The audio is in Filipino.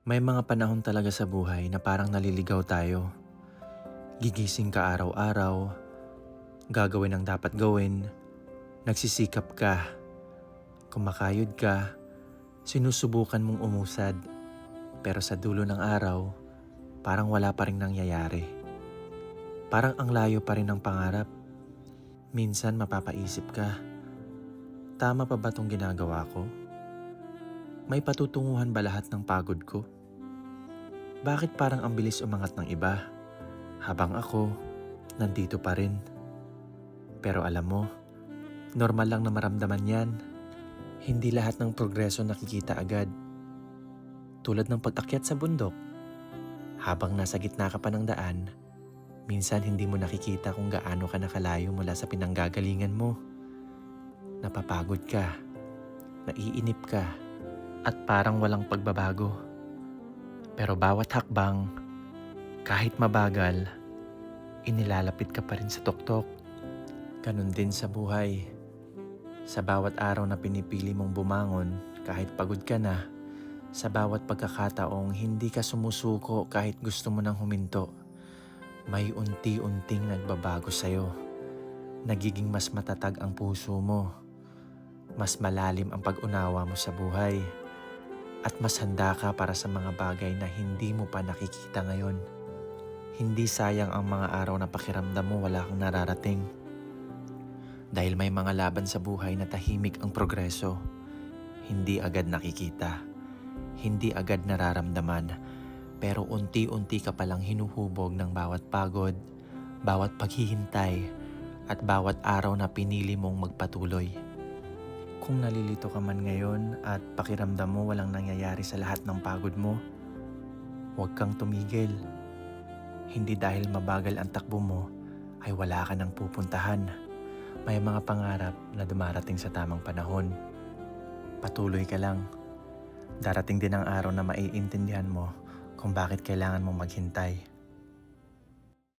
May mga panahon talaga sa buhay na parang naliligaw tayo. Gigising ka araw-araw, gagawin ang dapat gawin, nagsisikap ka, kumakayod ka, sinusubukan mong umusad. Pero sa dulo ng araw, parang wala pa rin nangyayari. Parang ang layo pa rin ng pangarap. Minsan mapapaisip ka, tama pa ba tong ginagawa ko? May patutunguhan ba lahat ng pagod ko? Bakit parang ang bilis umangat ng iba? Habang ako, nandito pa rin. Pero alam mo, normal lang na maramdaman yan. Hindi lahat ng progreso nakikita agad. Tulad ng pag-akyat sa bundok. Habang nasa gitna ka pa ng daan, minsan hindi mo nakikita kung gaano ka nakalayo mula sa pinanggagalingan mo. Napapagod ka, naiinip ka, at parang walang pagbabago. Pero bawat hakbang, kahit mabagal, inilalapit ka pa rin sa tuktok. Ganun din sa buhay. Sa bawat araw na pinipili mong bumangon kahit pagod ka na, sa bawat pagkakataong hindi ka sumusuko kahit gusto mo nang huminto, may unti-unting nagbabago sa'yo. Nagiging mas matatag ang puso mo, mas malalim ang pag-unawa mo sa buhay, at mas handa ka para sa mga bagay na hindi mo pa nakikita ngayon. Hindi sayang ang mga araw na pakiramdam mo wala kang nararating. Dahil may mga laban sa buhay na tahimik ang progreso. Hindi agad nakikita, hindi agad nararamdaman, pero unti-unti ka palang hinuhubog ng bawat pagod, bawat paghihintay, at bawat araw na pinili mong magpatuloy. Kung nalilito ka man ngayon at pakiramdam mo walang nangyayari sa lahat ng pagod mo, huwag kang tumigil. Hindi dahil mabagal ang takbo mo ay wala ka nang pupuntahan. May mga pangarap na dumarating sa tamang panahon. Patuloy ka lang. Darating din ang araw na maiintindihan mo kung bakit kailangan mong maghintay.